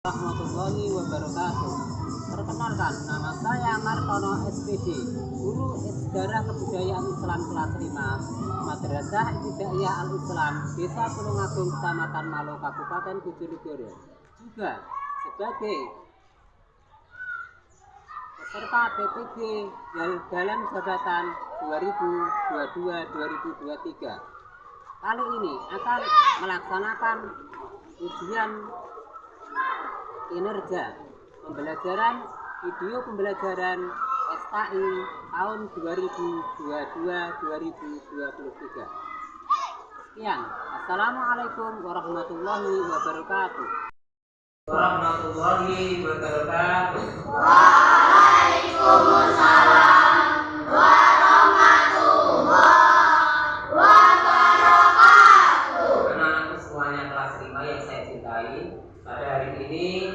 Warahmatullahi wabarakatuh. Perkenalkan, nama saya Martono SPD, Guru Sejarah Kebudayaan Islam kelas 5, Madrasah Ibtidaiyah Al-Islam, Desa Tulungagung, Kecamatan Malo, Kabupaten Bojonegoro. Juga sebagai peserta PPG dalam jabatan 2022-2023. Kali ini akan melaksanakan ujian kinerja pembelajaran video pembelajaran SKI tahun 2022-2023. Sekian, assalamualaikum warahmatullahi wabarakatuh. Warahmatullahi wabarakatuh. Waalaikumsalam warahmatullahi wabarakatuh. Anak-anakku semuanya kelas 5 yang saya cintai, pada hari ini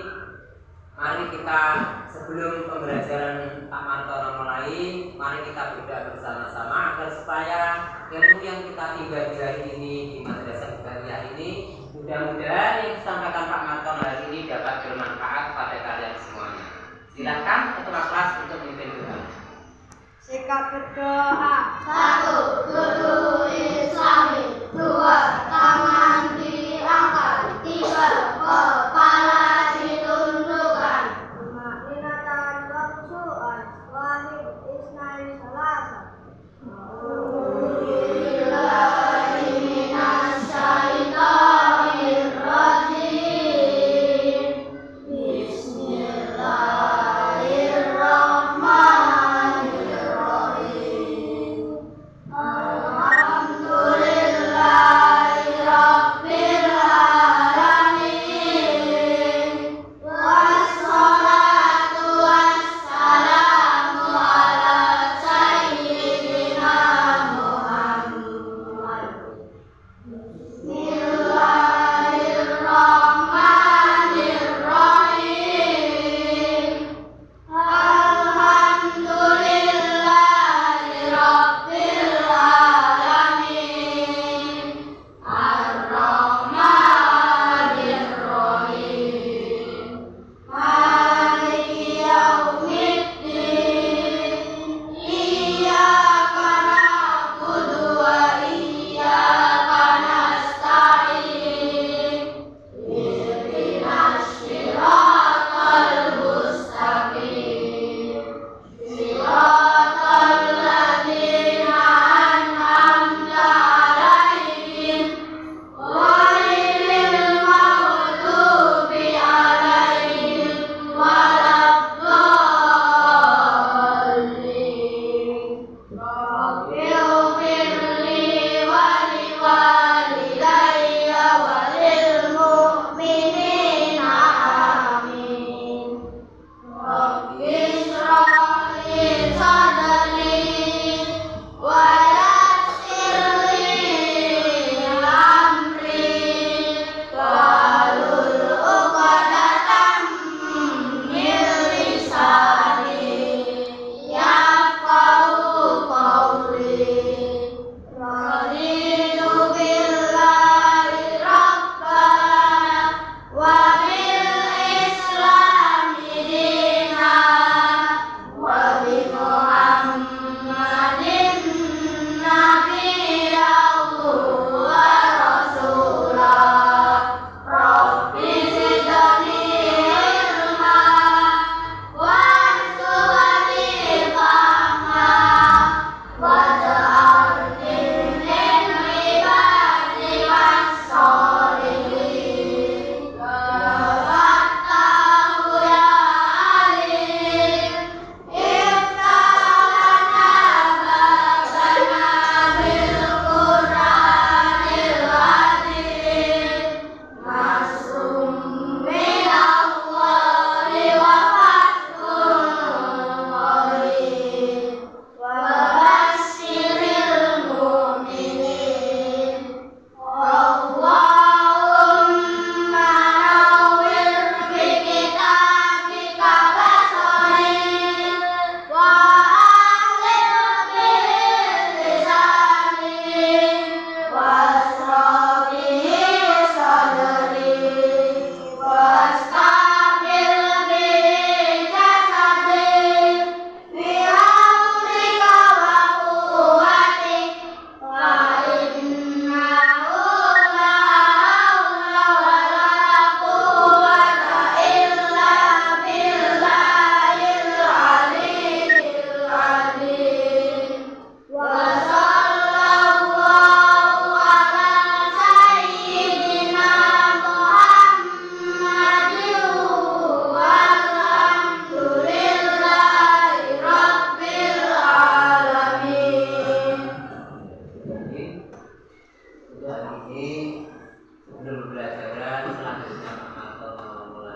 mari kita sebelum pembelajaran Pak Martono mulai, mari kita berdoa bersama-sama agar supaya ilmu yang kita timba di hari ini di Madrasah Ibtidaiyah ini mudah-mudahan yang disampaikan Pak Martono hari ini dapat bermanfaat pada kalian semuanya. Silakan ketua kelas untuk memimpin doa. Sikap berdoa. 1. Duduk Islami. 2. Tangan diangkat. 3. Kepala ditundukkan. Makninatan waksu'an. Wahid isnain salasa.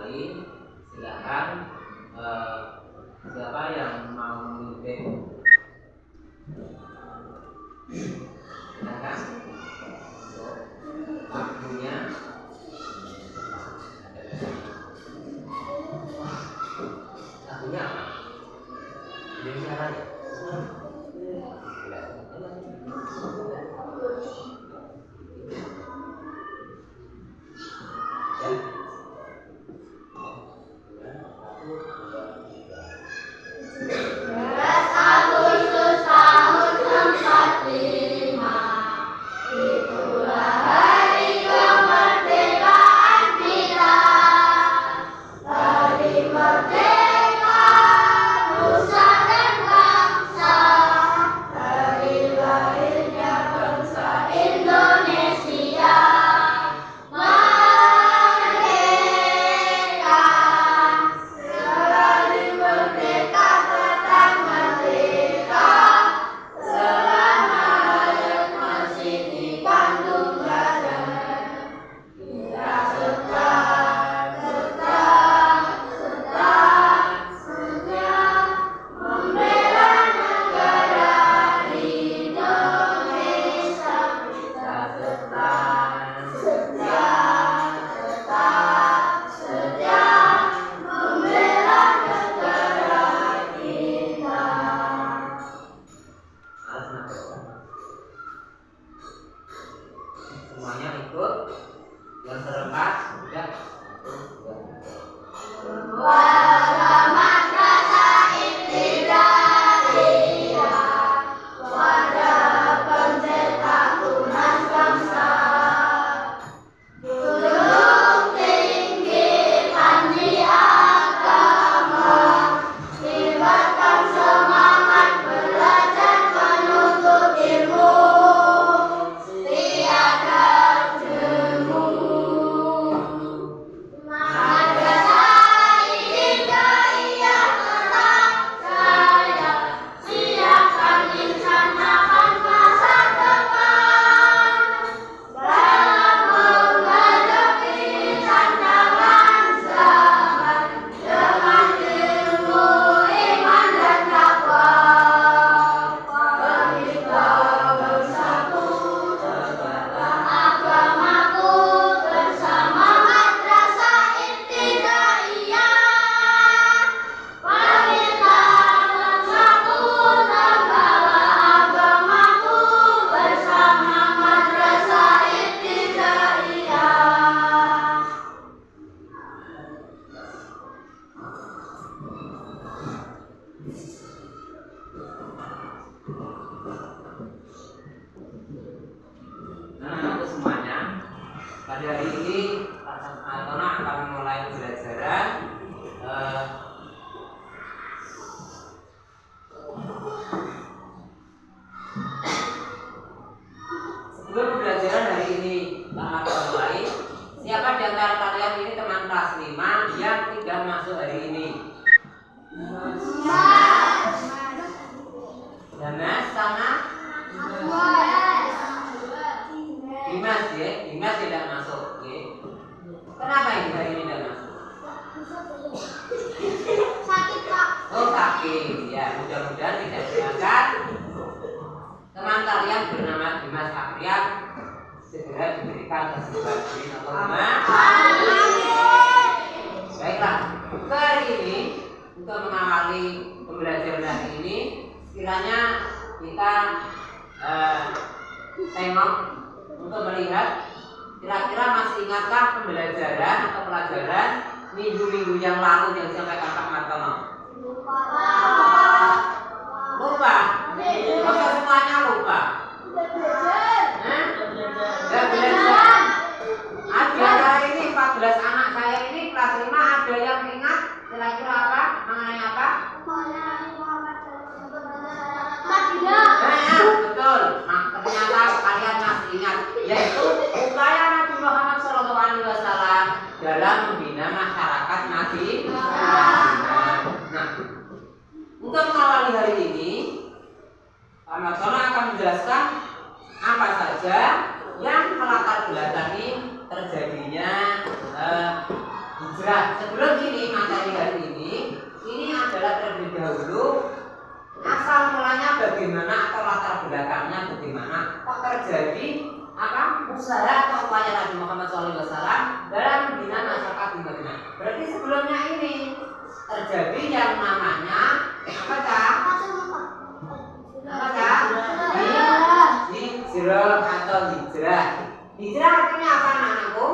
Mulai. Silakan siapa yang mau memimpin? Silakan. Waktunya. Lagunya apa? Jadi caranya. Semuanya ikut yang serempat sudah. Nah, untuk semuanya, pada hari ini Tona akan memulai pembelajaran sebelum pembelajaran hari ini Tona akan mulai. Siapa di antara kalian ini teman kelas 5 yang tidak masuk hari ini? Damas sama Dimas ya, Dimas tidak masuk. Ya. Kenapa ini hari ini tidak masuk? Sakit, Pak. Oh sakit, ya mudah-mudahan tidak silakan. Teman kalian bernama Dimas Aprian segera diberikan kesembuhan diri atau Baiklah, untuk hari ini untuk mengawali pembelajaran hari ini, sekiranya kita tengok untuk melihat kira-kira masih ingatkah pembelajaran atau pelajaran minggu-minggu yang lalu yang disampaikan Pak Martono? Lupa? Masa semuanya lupa? Gak belajar? Ada hari ini 14 anak saya ini kelas 5 ada yang ingat kira-kira apa? Mengenai apa? Betul. Nah, ternyata kalian masih ingat, yaitu upaya Nabi Muhammad SAW dalam membina masyarakat Nabi. Nah, untuk mengawali hari ini, Pak Martono akan menjelaskan apa saja yang melatar belakangi terjadinya hijrah. Sebelum ini materi hari ini adalah terlebih dahulu asal mulanya bagaimana atau latar belakangnya bagaimana kok terjadi usaha atau upaya Nabi Muhammad SAW dalam membina masyarakat di Madinah. Berarti sebelumnya ini terjadi yang namanya hijrah atau hijrah. Hijrah artinya apa anakku?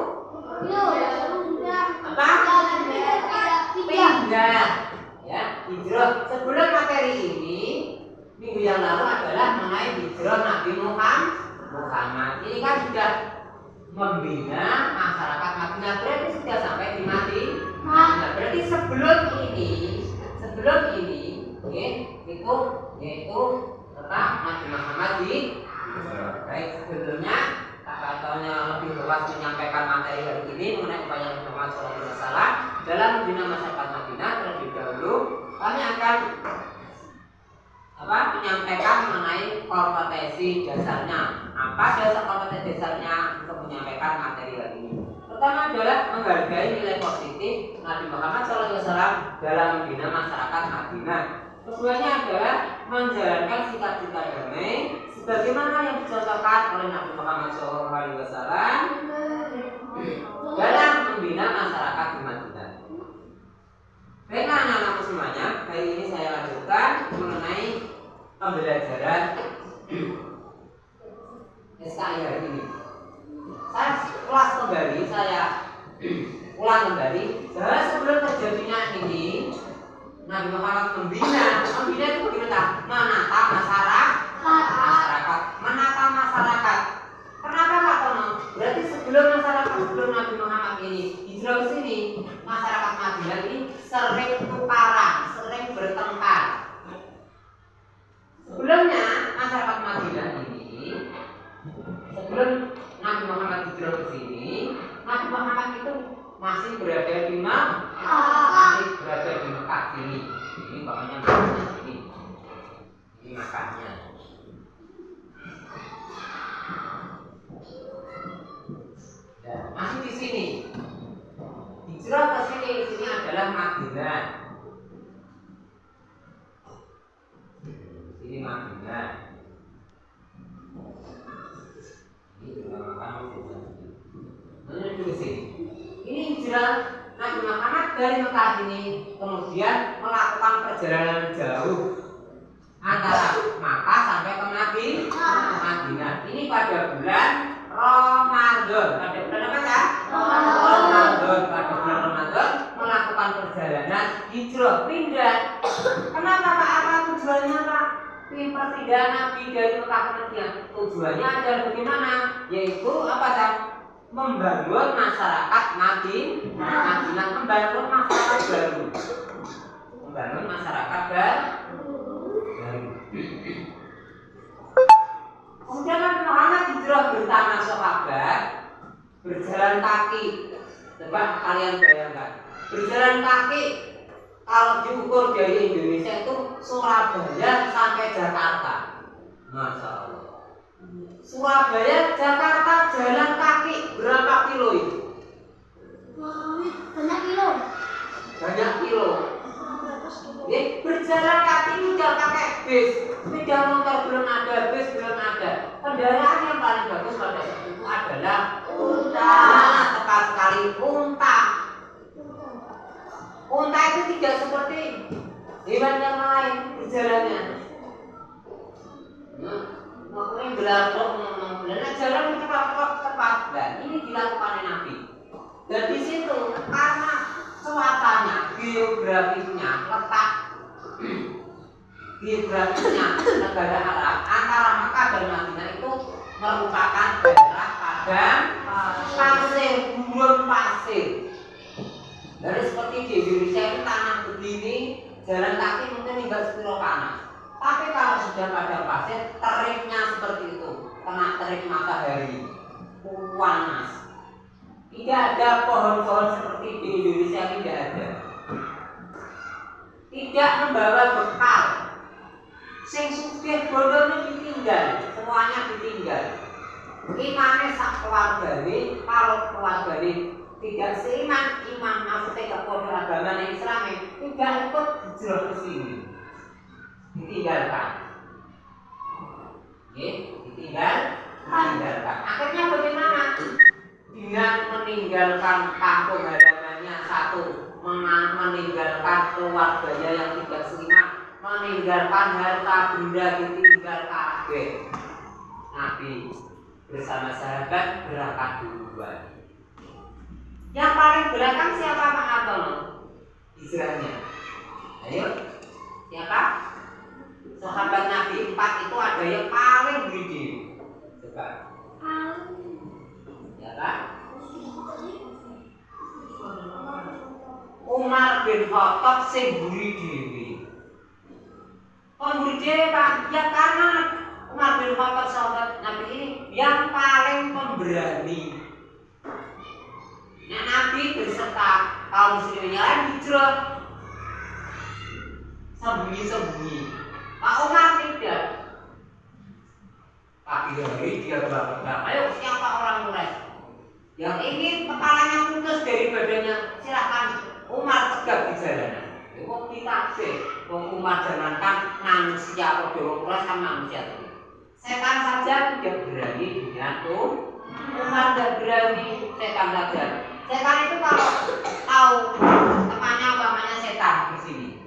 Pindah. Ya, hijrah. Sebelum materi ini minggu yang lalu adalah mengenai hijrah Nabi Muhammad. Ini kan sudah membina masyarakat Madinah, berarti sudah sampai di Madinah. Berarti sebelum ini yaitu Nabi Muhammad di baik sebelumnya katanya lebih luas menyampaikan materi hari ini mengenai upaya Nabi Muhammad SAW dalam membina masyarakat Madinah. Terlebih dahulu kami akan menyampaikan mengenai kompetensi dasarnya. Apa dasar kompetensi dasarnya untuk menyampaikan materi hari ini? Pertama adalah menghargai nilai positif Nabi Muhammad SAW dalam membina masyarakat Madinah. Keduanya adalah menjalankan sikap-sikap damai sebagaimana yang dicontohkan oleh Nabi Muhammad SAW dalam membina masyarakat di Madinah. Baiklah anak-anakku semuanya, hari ini saya lanjutkan mengenai pembelajaran SKI hari ini. Saya ulang kembali bahwa sebelum terjadinya ini Nabi Muhammad membina itu bagaimana? Menata masyarakat. Kenapa Pak Tono? Berarti sebelum Nabi Muhammad ini hijrah ke sini, masyarakat Madinah ini sering tukaran, sering bertengkar. Sebelumnya masyarakat Madinah ini, sebelum Nabi Muhammad hijrah ke sini, Nabi Muhammad itu masih berada di Mekah sini. Ini makanya Mekahnya sini. Ini Mekahnya. Ya, masih di sini. Hijrah ke sini adalah Madinah. Ini Madinah. Ini juga ini hijrah Nabi Muhammad dari Mekah ini kemudian melakukan perjalanan jauh antara Makkah sampai ke Madinah. Ini pada bulan Ramadan. Pada bulan apa ya? Ramadan. Pada bulan Ramadan melakukan perjalanan hijrah pindah. Kenapa Pak? Apa tujuannya Pak? Perpindahan Nabi dari Mekah ke Madinah. Tujuannya adalah bagaimana? Yaitu apa Pak? Membangun masyarakat Madinah, membangun masyarakat baru. Kemudian Nabi Muhammad hijrah bersama sahabat, berjalan kaki. Coba kalian bayangkan, berjalan kaki kalau diukur dari Indonesia itu Surabaya sampai Jakarta. Masya Allah. Surabaya, Jakarta jalan kaki berapa kilo itu? Banyak kilo. Ya, berjalan kaki tidak pakai bis, sepeda motor belum ada, bis belum ada. Kendaraan yang paling bagus pada saat itu adalah unta. Tepat sekali, unta. Unta itu tidak seperti hewan yang lain berjalannya. Makanya belajar jalan tepat. Dan ini dilakukan Nabi. Dan di situ karena cuacanya, geografisnya, letak negara Arab antara Mekah dan Madinah itu merupakan daerah padang gurun pasir. Dari seperti di Indonesia itu tanah begini, jalan kaki mungkin hingga 10 panas. Tapi kalau sudah padang pasir, teriknya seperti itu, kena terik matahari, panas. Tidak ada pohon-pohon seperti di Indonesia, tidak ada. Tidak membawa bekal. Sing sugih bondone ditinggal, semuanya ditinggal. Imane sak keluargane, kalau keluargane tidak seiman iman maksudnya gak kode agama yang Islami tidak ikut hijrah ke sini, ditinggalkan. Ditinggalkan. Akhirnya bagaimana? Dengan meninggalkan kampung halamannya satu, meninggalkan keluarganya yang tidak seiman, meninggalkan harta benda ditinggal kabeh. Nabi bersama sahabat berangkat duluan. Yang paling belakang siapa Pak Antono? Hijrahnya. Ayo, siapa? Sahabat Nabi 4 itu ada yang paling gede. Coba. Ya kan? Umar bin Khattab sing buri dhewe. Kok buri dhewe Pak? Ya karena Umar bin Khattab sahabat Nabi ini yang paling pemberani. Nah, Nabi beserta kaum muslimin yang lain hijrah sembunyi-sembunyi. Pak Umar tidak. Pagi hari dia berkata, ayo siapa orang Quraisy yang ingin kepalanya putus dari badannya, silakan. Umar tegak di jalanan. Kok dikasih, Umar jangankan manusia atau orang Quraisy sama manusia itu. Setan saja tidak berani dengan Umar tidak berani, setan saja. Setan itu kalau tahu temannya umpamanya setan di sini.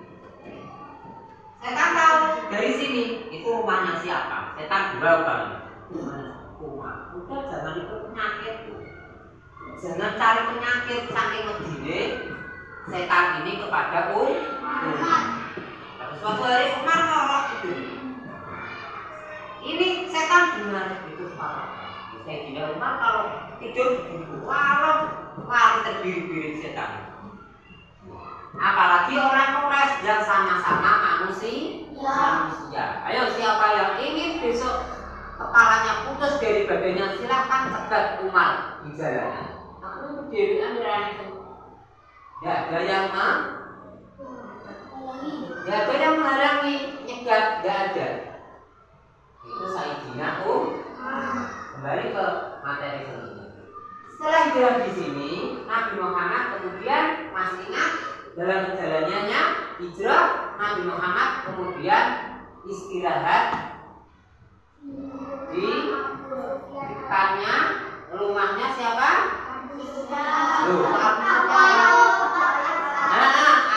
Setan tahu dari sini itu rumahnya siapa. Setan dua umpamanya. Umar, udah jangan ikut penyakit. Jangan cari penyakit saking medine setan ini kepada Umar. Pada suatu hari Umar ngorok itu. Ini setan benar itu parah. Saya tidak Umar kalau tidur di warung lari terbiri-biri setan. Apalagi orang Quraisy yang sama-sama manusia. Ayo siapa yang ingin besok kepalanya putus dari badannya silahkan cegat Umar di jalanan. Aku dewi amiran itu. Ya ada yang menghalangi, nyegat nggak ada. Itu Sayyidina Kembali ke materi selanjutnya. Setelah hijrah di sini, Nabi Muhammad kemudian masih ingat dalam perjalanannya hijrah, Nabi Muhammad kemudian istirahat di depannya rumahnya siapa?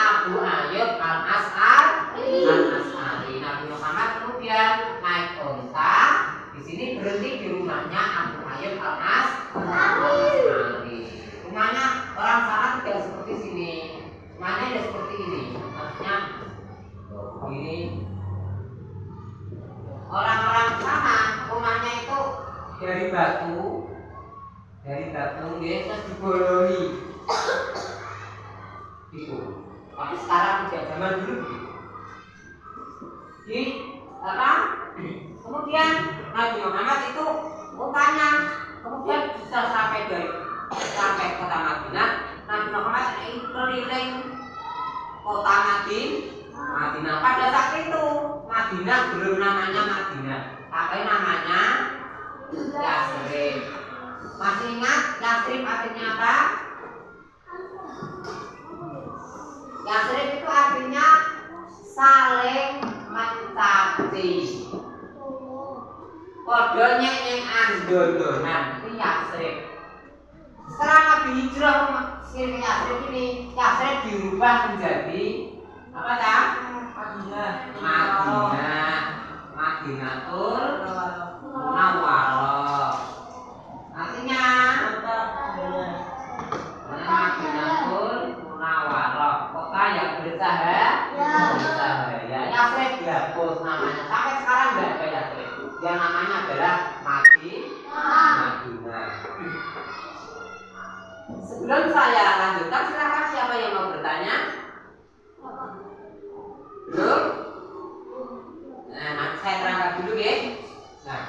Abu Ayyub Al-As'ari. Nabi Muhammad kemudian naik unta. Di sini berhenti di rumahnya Abu Ayyub Al-As'ari. Rumahnya orang sana tidak seperti sini. Rumahnya tidak seperti ini. Maksudnya begini. Orang-orang sana rumahnya itu dari batu, terus dibolongi. Gitu. Tapi sekarang tidak, zaman dulu begitu. Kemudian Nabi Muhammad itu untanya kemudian bisa sampai kota Madinah. Nabi Muhammad keliling kota Madinah. Pada saat itu Madinah belum namanya Madinah, tapi namanya Yasrib. Masih ingat Yasrib artinya apa? Yasrib itu artinya saling mencaci. Kodenya yang andon-donan itu Yasrib. Setelah Nabi hijrah ke Yasrib ini, Yasrib diubah menjadi apa tak? Madinatul Munawwarah. Artinya Madinatul Munawwarah, kota yang bercahaya. Yasrib dihapus namanya. Sampai sekarang tidak ada Yasrib. Yang namanya adalah Madinah. Sebelum saya lanjutkan, silakan siapa yang mau bertanya? Belum? Nah, nanti saya terangkan dulu ya. Nah.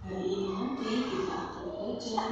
Hari ini nanti kita akan belajar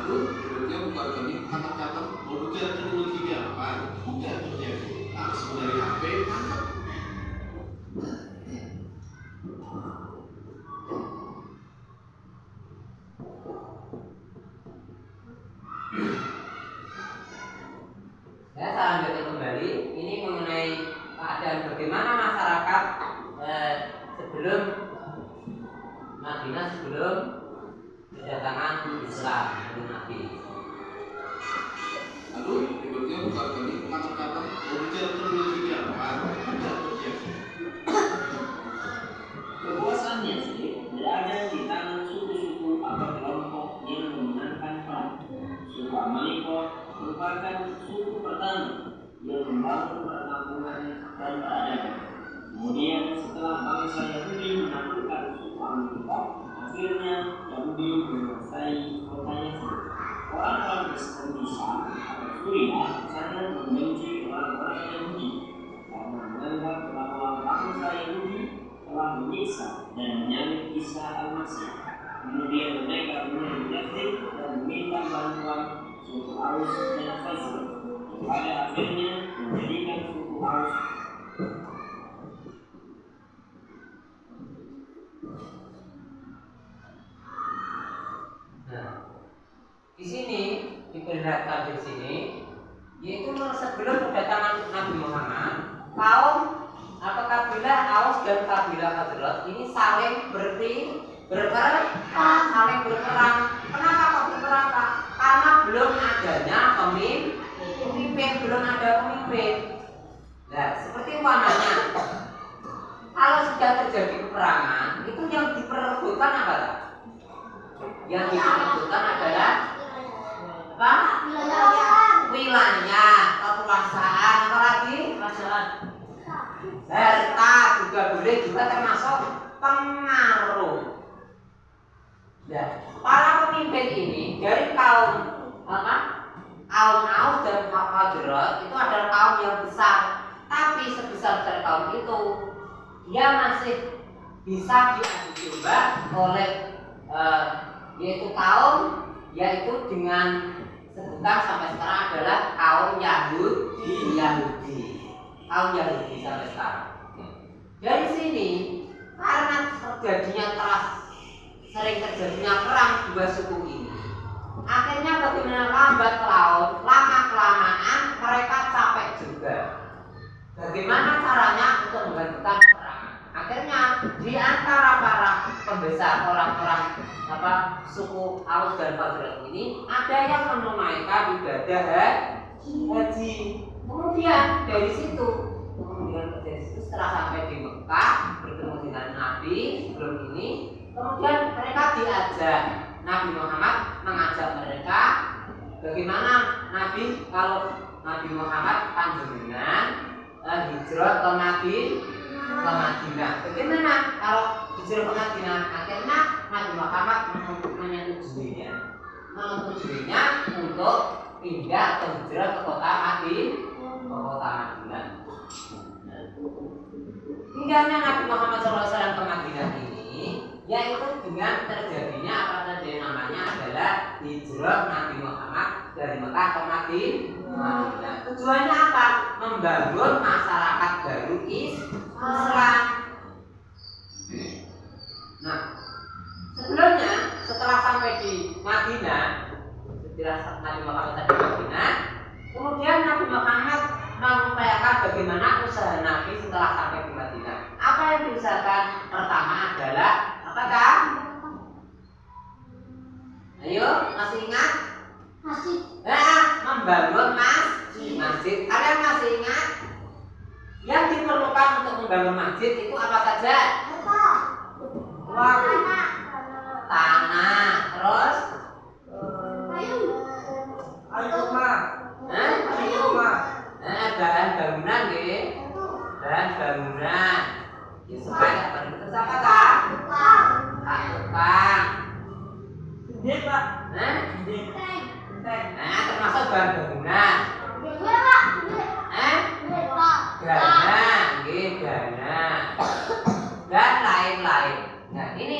Lalu berikutnya keluarga ini kata-kata mau belajar teknologi apa? Bukan terjadi langsung dari HP. Saya lanjutkan kembali. Ini mengenai keadaan bagaimana masyarakat sebelum Madinah, sebelum kedatangan Islam dari Nabi. Lalu berikutnya keluarga ini kata-kata mau belajar teknologi apa? Bukan terjadi. Kekuasaannya sendiri berada di tangan suku-suku atau kelompok yang memenangkan perang. Suku Amalekot merupakan suku pertama yang membangun perkampungan dan peradaban. Kemudian setelah bangsa Yahudi menaklukkan suku Amalekot, akhirnya Yahudi menguasai kota Yesrib. Orang-orang Kristen di Syam atau Suriah sangat membenci orang-orang Yahudi karena menganggap bahwa bangsa Yahudi telah menyiksa dan menyalib Isa Al-Masih. Kemudian mereka menuju Yathrib dan meminta bantuan suku Aus dan Khazraj. Pada akhirnya menjadikan suku Aus Di sini diperlihatkan di sini, yaitu sebelum kedatangan Nabi Muhammad, kaum atau kabilah Aus dan kabilah Khazraj ini saling saling berperang. Kenapa kok berperang, Pak? Karena belum adanya pemimpin, belum ada pemimpin. Nah, seperti warnanya. Kalau sudah terjadi peperangan, itu yang diperebutkan apa, Pak? Yang diperebutkan adalah apa? Wilayah, kekuasaan, apa lagi? Harta juga boleh, juga termasuk pengaruh. Nah, para pemimpin ini dari kaum Aus dan Khazraj itu adalah kaum yang besar, tapi sebesar dari kaum itu dia masih bisa diadu domba oleh yaitu dengan sebutan sampai sekarang adalah kaum Yahudi sampai sekarang. Dari sini karena sering terjadinya perang dua suku ini, akhirnya bagaimana lambat laun, lama kelamaan mereka capek juga. Bagaimana caranya untuk menghentikan perang? Akhirnya di antara para pembesar orang-orang suku Aus dan Khazraj ini ada yang menunaikan ibadah haji. Kemudian dari situ setelah sampai di Mekah bertemu dengan Nabi sebelum ini, kemudian mereka diajak, Nabi Muhammad mengajak mereka bagaimana kalau Nabi Muhammad panjenengan hijrah ke Madinah. Bagaimana kalau hijrah ke Madinah? Akhirnya Nabi Muhammad menyetujuinya untuk pindah atau hijrah ke kota Madinah. Pindahnya Nabi Muhammad SAW ke Madinah ini, yaitu dengan terjadinya apa saja namanya adalah hijrah Nabi Muhammad dari Mekah ke Madinah. Tujuannya apa? Membangun masyarakat baru Islam. Nah, sebelumnya setelah sampai di Madinah, setelah Nabi Muhammad sampai di Madinah, kemudian Nabi Muhammad mengupayakan bagaimana usaha Nabi setelah sampai di Madinah. Apa yang diusahakan? Pertama adalah apakah? Ayo, masih ingat? Masih. Membangun masjid. Kalian masih ingat? Yang diperlukan untuk membangun masjid itu apa saja? Tanah, terus bahan bangunan, bahan bangunan. Ya supaya terus apa kak? Tukang. Termasuk bahan bangunan. Dana, dan lain-lain. Nah ini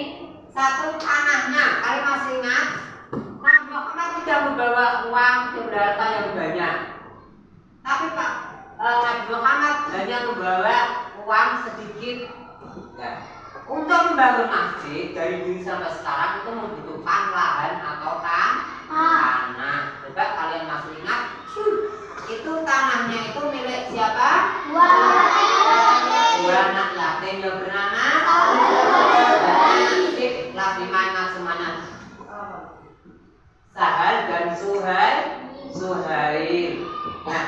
satu tanahnya, kalian masih ingat? Nabi Muhammad tidak berharta yang banyak. Tapi Pak Nabi Muhammad hanya membawa uang sedikit. Ya. Untuk membangun masjid dari dulu sampai sekarang itu membutuhkan lahan atau tanah. Coba kalian masih ingat? Itu tanahnya itu milik siapa? Dua anak yatim yang bernama kelas 5 ingat semuanya. Sahal dan Suhail. Nah,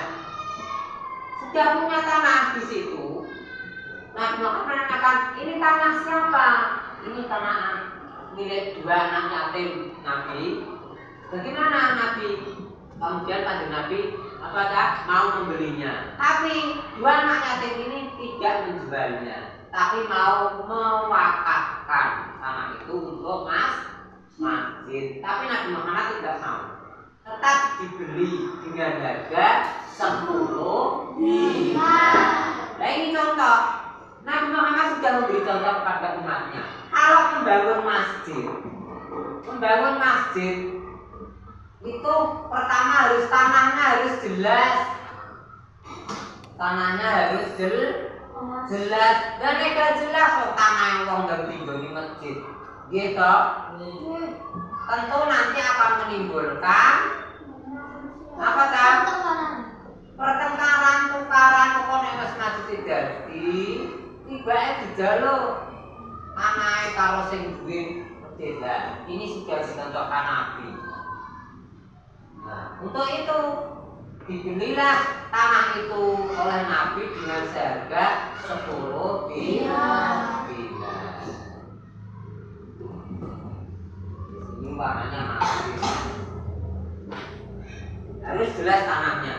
sudah punya tanah di situ. Nabi Muhammad menanyakan, ini tanah siapa? Ini tanah milik dua anak yatim Nabi. Bagaimana Nabi? Kemudian kanjeng Nabi apakah mau membelinya? Tapi dua anak yatim ini tidak menjualnya, tapi mau mewakafkan tanah itu untuk masjid. Tapi Nabi Muhammad tidak mau. Tetap dibeli dengan harga 10 dinar. Nah ini contoh. Nabi Muhammad sudah memberi contoh kepada umatnya. Kalau membangun masjid itu pertama tanahnya harus jelas. Tanahnya harus jelas. Dan tidak jelas kok tanah yang wong nggak di masjid. Gitu. Tentu nanti akan menimbulkan apa kan? Pertengkaran, tukaran, pokoknya masjid jadi tiba-tiba dijaluk anake karo sing duwe perbedaan. Ini sudah dicontohkan Nabi. Nah, untuk itu dibelilah tanah itu oleh Nabi dengan seharga 10 dinar. Di sini warnanya Nabi. Harus jelas tanahnya.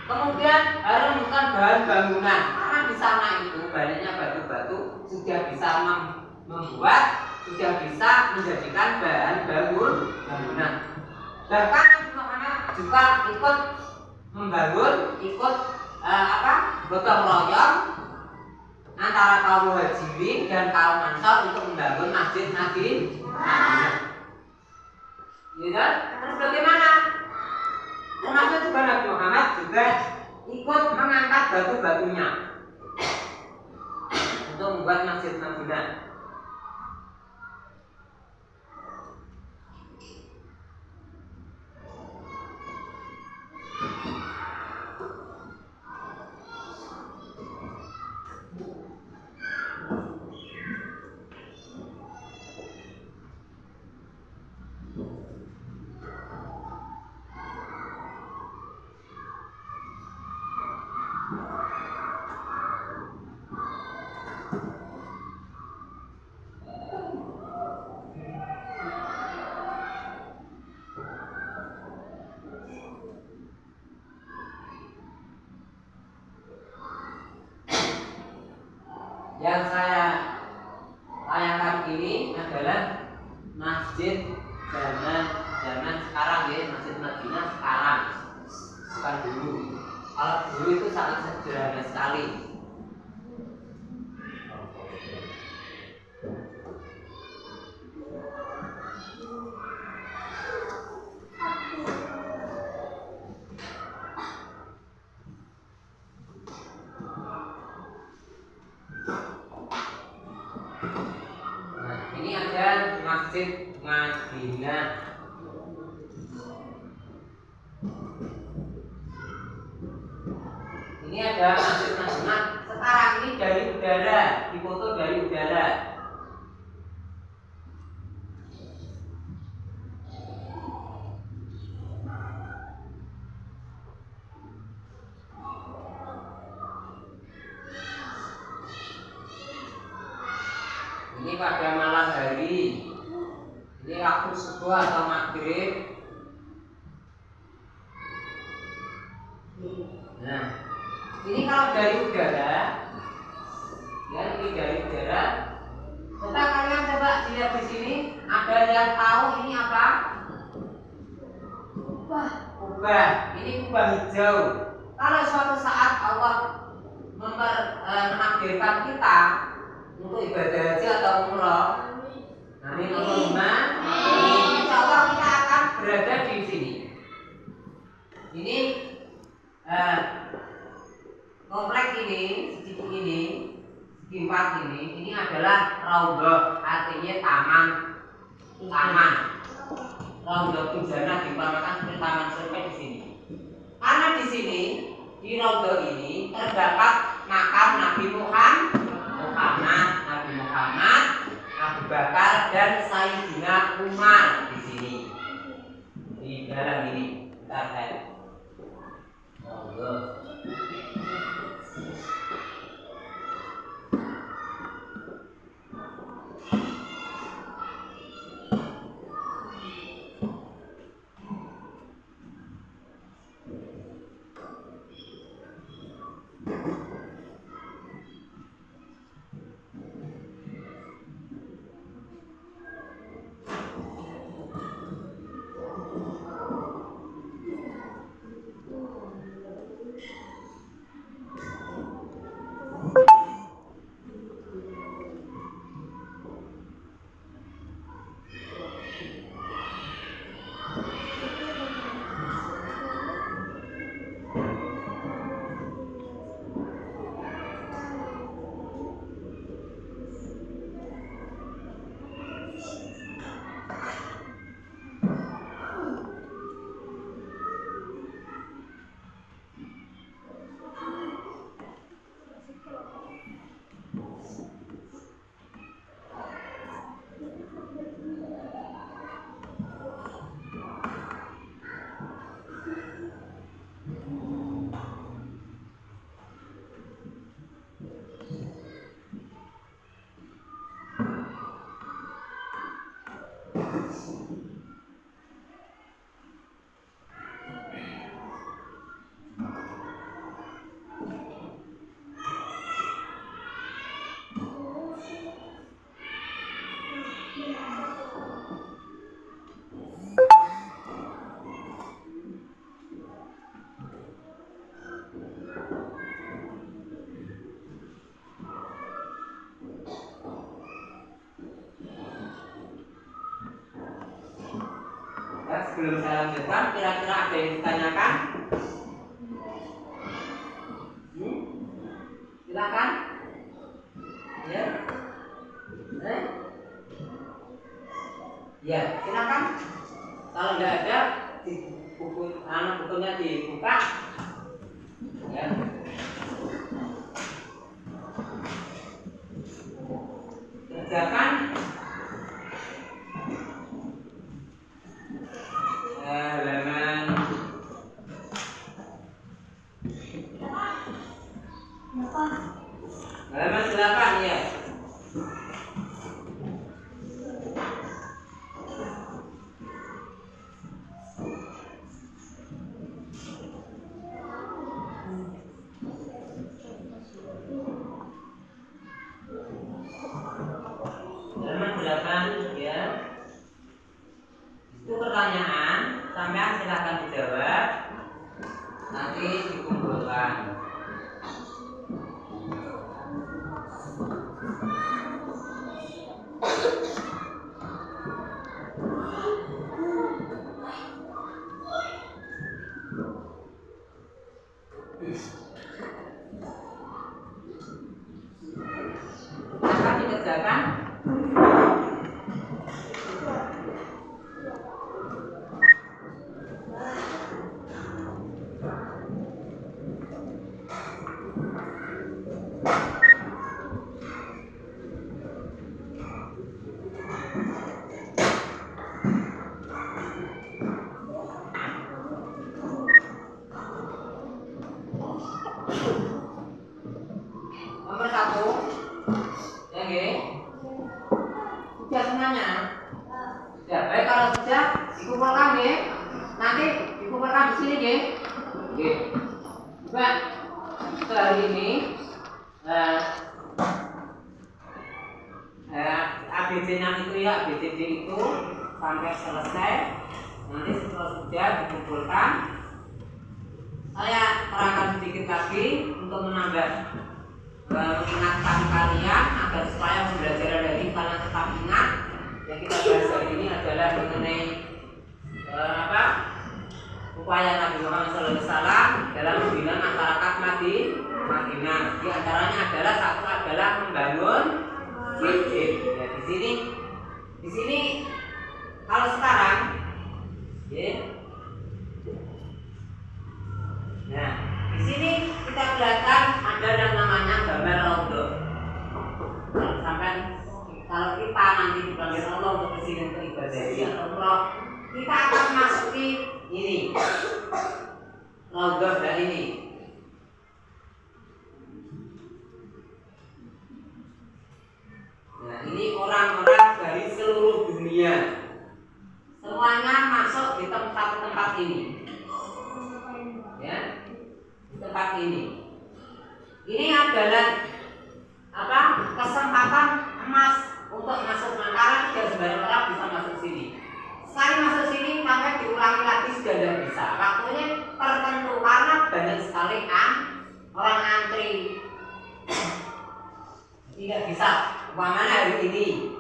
Kemudian harus bukan bahan bangunan, karena di sana itu banyaknya batu-batu sudah bisa membuat, sudah bisa menjadikan bahan bangunan. Bahkan Nabi Muhammad juga ikut membangun, gotong royong antara kaum Muhajirin dan kaum Ansor untuk membangun masjid Nabi. Ya, terus bagaimana? Termasuk juga Nabi Muhammad juga ikut mengangkat batu-batunya untuk membuat masjid Madinah. Yang saya tayangkan ini adalah masjid zaman sekarang ya, masjid Madinah sekarang, bukan dulu. Kalau dulu itu sangat sederhana sekali. Masjid Madinah. Ini ada Masjid Madinah. Sekarang ini dari udara, difoto dari udara. Ini pada malam hari. Ini waktu subuh atau maghrib. Nah, ini kalau dari udara, ya ini dari udara. Coba kalian coba lihat di sini, ada yang tahu ini apa? Kubah. Ini kubah hijau. Kalau suatu saat Allah menakdirkan kita untuk ibadah haji atau umroh, amin Allahumma, insya Allah kita akan berada di sini. Ini komplek ini, segi empat ini adalah raudhah, artinya taman. Raudhah Fujana diumpamakan seperti taman survei di sini. Karena di sini di raudhah ini terdapat makam Nabi Muhammad, Abu Bakar dan Sayyidina Umar di sini. Di dalam ini kita lihat. Sebelum saya lanjutkan, kira-kira ada yang ditanyakan? Silakan. Ya. Ya, silakan. Kalau tidak ada, di bukunya dibuka. Ya. Kerjakan. Halaman 8 ya. Halaman 8 ya. Itu pertanyaan, sampean silakan dijawab. Nanti dikumpulkan. Akan dikerjakan. Nomor 1 ya nggih. Sudah semuanya? Sudah. Baik, kalau sudah dikumpulkan nggih. Nanti dikumpulkan di sini nggih. Nggih. Baik. Hari ini ABC-nya itu ya, ABCD itu sampai selesai. Nanti setelah sudah dikumpulkan, saya terangkan sedikit lagi untuk menambah mengingatkan kalian agar supaya pembelajaran dari kalian tetap ingat. Yang kita bahas hari ini adalah mengenai upaya Nabi Muhammad SAW dalam membina masyarakat Madinah. Di antaranya adalah satu adalah membangun masjid. Ya, di sini kalau sekarang, ya. Nah, di sini kita kelihatan ada yang namanya gambar raudhah. Kalau kita nanti dipanggil Allah untuk kesini untuk ibadah atau umrah, kita akan masuki ini raudhah dan ini. Nah, ini orang-orang dari seluruh dunia, semuanya masuk di tempat ini. Ya, di tempat ini. Ini adalah kesempatan emas untuk masuk, karena tidak sembarang orang bisa masuk sini. Sekali masuk sini maka diulangi lagi sudah tidak bisa. Waktunya tertentu karena banyak sekali orang antri. Tidak bisa. Umpamanya hari ini,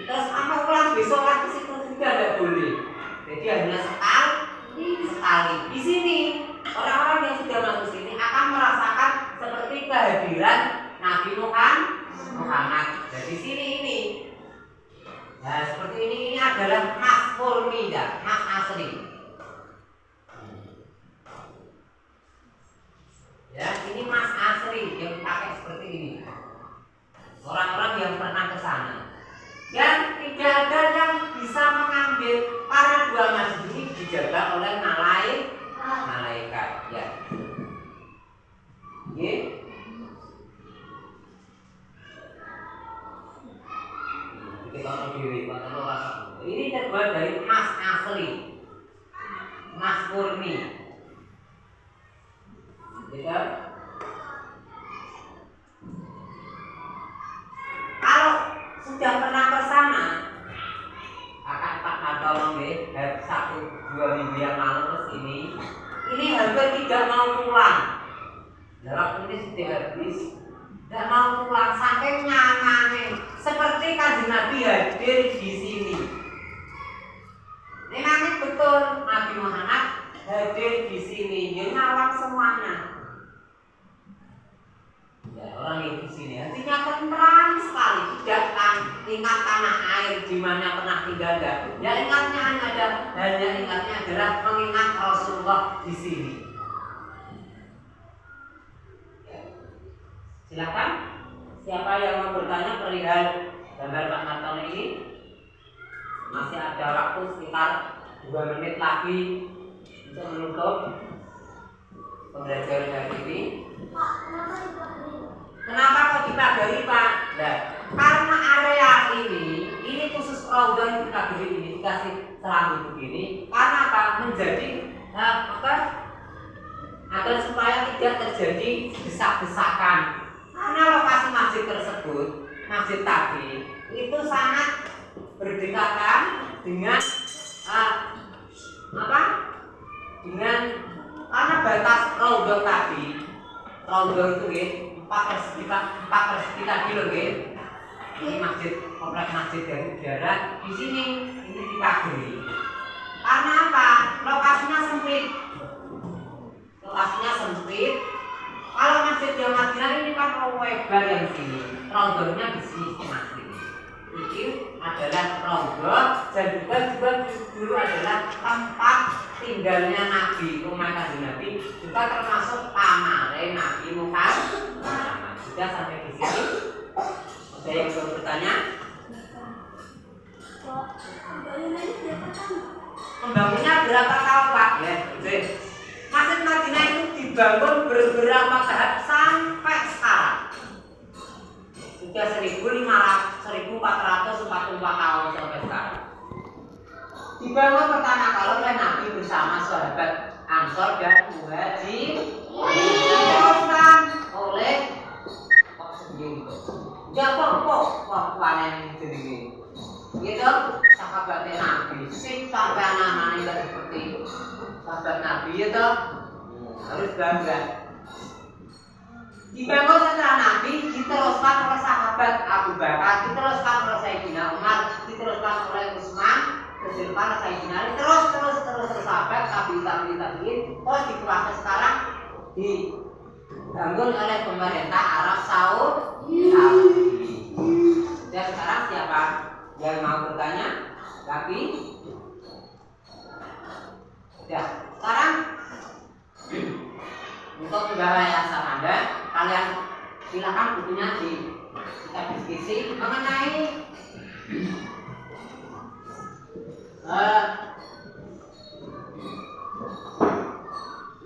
terus ulang besok lagi situ juga tidak boleh. Jadi hanya sekali. Di sini orang-orang yang sudah masuk sini akan merasakan seperti kehadiran Nabi Muhammad. Nah, di sini ini. Nah, seperti ini adalah emas murni, emas asli. Ya, ini emas asli yang dipakai seperti ini. Orang-orang yang pernah ke sana. Dan tidak ada yang bisa mengambil karena dua emas ini dijaga oleh malaikat. Ya. Oke. Ini terbuat dari emas asli, emas murni. Gitu. Kalau sudah pernah ke sana, akan Pak Martono nggih, 1-2 minggu yang lalu ke sini, ini hampir tidak mau pulang. Nah, waktu ini sudah habis. Tidak mau pulang saking nyamannya, seperti Kanjeng Nabi hadir di sini. Memangnya betul Nabi Muhammad hadir di sini, yang ngawal semuanya. Ya, orang yang di sini hatinya tenang sekali, tidak ingat tanah air di mana pernah tinggal. Ya, ingatnya adalah mengingat Rasulullah di sini. Silakan, siapa yang mau bertanya perihal gambar Pak Martono ini? Masih ada waktu sekitar 2 menit lagi untuk menutup pembelajaran hari ini. Kenapa kok dipagari, Pak? Nah, karena area ini khusus raudhah yang dipagari ini dikasih selambu begini. Karena apa? Menjadi agar supaya tidak terjadi desak-desakan. Karena lokasi masjid tersebut, masjid tadi itu sangat berdekatan dengan karena batas raudhah tadi. Raudhah itu empat persegi tadi loh, ini masjid, komplek masjid dari udara. Di sini ini dipagari. Karena apa? Lokasinya sempit. Kalau masjid yang Madinah ini kan lebar yang sini, raudhahnya di sini masjid. Ini adalah raudhah dan juga dulu adalah tempat tinggalnya Nabi, rumah Kanjeng Nabi, juga termasuk kamare Nabi Muhammad. Sudah sampai di sini. Ada yang mau bertanya? Pembangunnya berapa tahun, Pak? Ya, Masjid Madinah itu dibangun beberapa tahap sampai sekarang. Sudah 1444 tahun sampai sekarang. Dibangun pertama kali oleh Nabi bersama sahabat Ansor dan Muhajirin. Diteruskan oleh panen jenenge. Gitu, sahabatnya Nabi. Sing sampai anak-anak tidak seperti sahabat Nabi itu harus bangga. Dibangun setelah Nabi, diteruskan oleh sahabat Abu Bakar, diteruskan oleh Sayyidina Umar, diteruskan oleh Utsman, kesurupan Sayyidina Ali terus sahabat tabiin terus diproses sekarang dibangun oleh pemerintah Arab Saudi. Dan sekarang siapa yang mau bertanya? Tapi ya, sekarang untuk membawa yayasan Anda, kalian silakan bukunya kita diskusi mengenai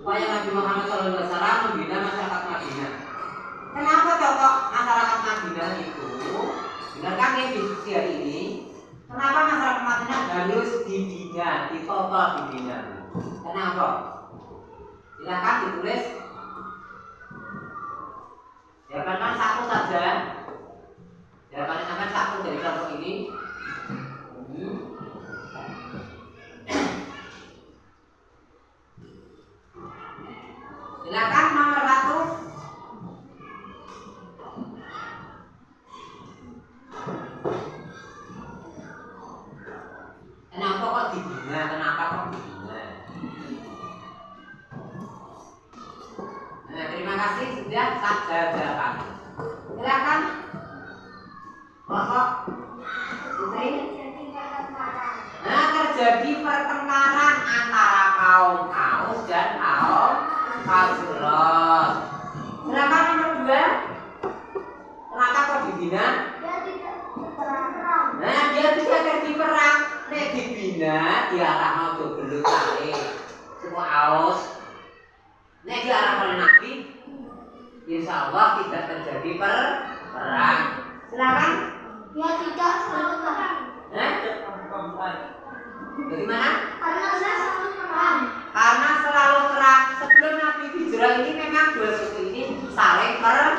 upaya Nabi Muhammad SAW membina masyarakat Madinah. Kenapa cocok masyarakat Madinah itu? Benarkah yang diskusi hari ini? Kenapa masyarakat Madinah harus dibina, ditopel dibina? Kenapa? Silakan ditulis. Jawabannya satu saja. Jawabannya sampai satu dari kelompok ini. Silakan nomor satu. Kenapa kok dibina? Kenapa kok dibina? Nah, terima kasih sudah saya jawab. Silakan. Pokok Putri. Nah, terjadi pertengkaran antara kaum Aus dan kaum Khazraj. Silakan nomor 2. Kenapa kok dibina? Nah, dia tidak terjadi perang. Nek dibina diarahno do belut kali. Semua Aus. Nek diarahno oleh Nabi, insya Allah tidak terjadi perang. Silakan. Dia tidak selalu perang. Bagaimana? Karena saya selalu perang. Karena selalu perang. Sebelum Nabi hijrah ini memang dua suku ini saling perang,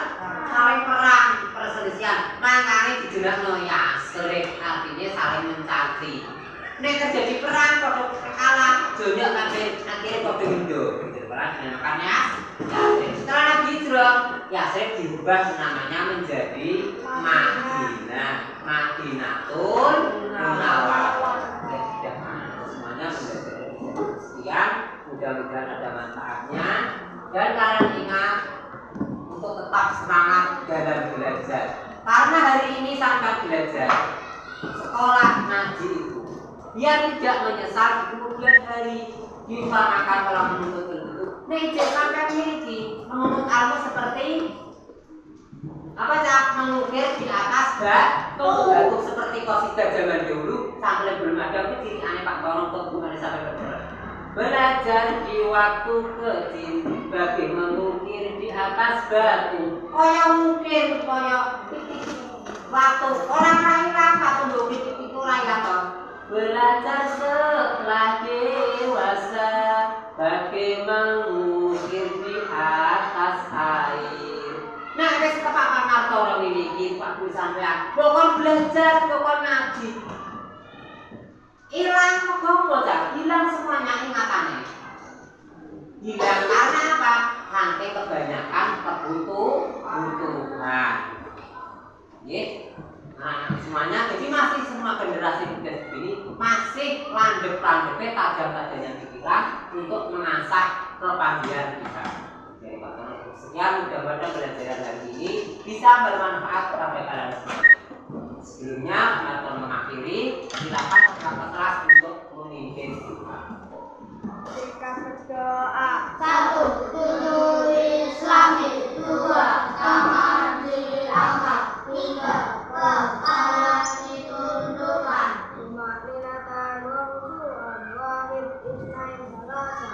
perselisihan. Makanya dijelaskan Yasrib, artinya saling mencaci. Nek terjadi perang, kalau kalah, jodoh akhirnya kau bendo. Perang dinamakan Yasrib. Setelah Nabi hijrah, Yasrib diubah namanya menjadi Madinah. Madinatul Munawwarah. Semuanya sekian. Mudah-mudahan ada manfaatnya. Dan kalian ingat untuk tetap semangat dalam belajar. Karena hari ini sampai belajar sekolah ngaji itu, dia tidak menyesal di kemudian hari diusahakan kalau menuntut ilmu. Nih sampai miliki menuntut ilmu seperti apa cak mengukir di atas batu seperti qasidah zaman dulu sampai belum ada itu ciri aneh Pak Tono untuk gimana sampai berjalan. Belajar di waktu kecil bagi mengukir di atas batu. Kaya mungkin kaya waktu orang hilang satu bukit itu hilang toh. Belajar setelah dewasa bagi mengukir di atas air. Nah, wis Pak Martono miliki Pak Guru sampean. Pokok belajar, pokok ngaji. Hilang kok hilang semuanya ingatannya. Hilang karena apa? Nanti kebanyakan kebutuhan. Nah, semuanya jadi masih semua generasi ini masih landep-landepnya tajam-tajamnya pikiran untuk mengasah kepandaian kita. Jadi Pak Tono sekian, mudah-mudahan pelajaran hari ini bisa bermanfaat kepada kalian semua. Sebelumnya Pak Tono mengakhiri, silakan keras untuk memimpin kita. Kita berdoa. 1. Tujuh Islami. 2. Tangan diangkat. 3. Kepala ditundukkan. 5. Linatan wangsuan. Wahid isnain salasa.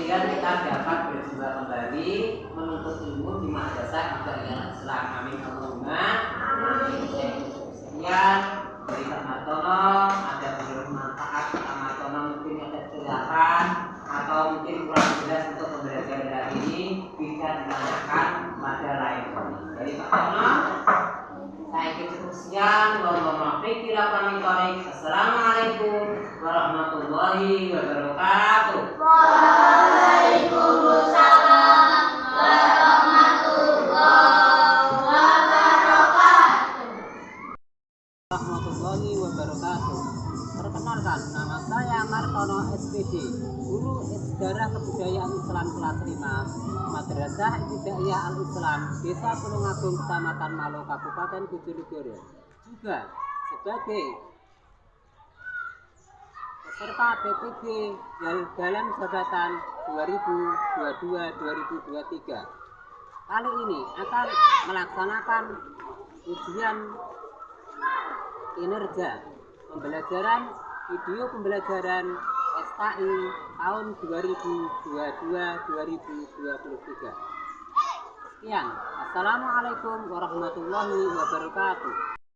kemudian kita dapat berjumpa kembali menuntut ilmu di madrasah Ibtidaiyah Islam. Amin Allahumma amin. Sekian dari Pak Martono, ada bermanfaat Pak Martono, mungkin ada kesalahan atau mungkin kurang jelas untuk pembelajaran hari ini, bisa ditanyakan pada lain kali. Dari Pak Martono, saya cukup sekian. Assalamualaikum warahmatullahi wabarakatuh. Waalaikumsalam warahmatullahi Warahmatullahi wabarakatuh. Perkenalkan, nama saya Martono SPD, guru sejarah kebudayaan Islam kelas 5, Madrasah Ibtidaiyah Al-Islam, Desa Tulungagung, Kecamatan Malo, Kabupaten Bojonegoro. Juga sebagai peserta PPG dalam jabatan 2022-2023. Kali ini akan melaksanakan ujian kinerja pembelajaran video pembelajaran SKI tahun 2022-2023. Sekian. Assalamualaikum warahmatullahi wabarakatuh.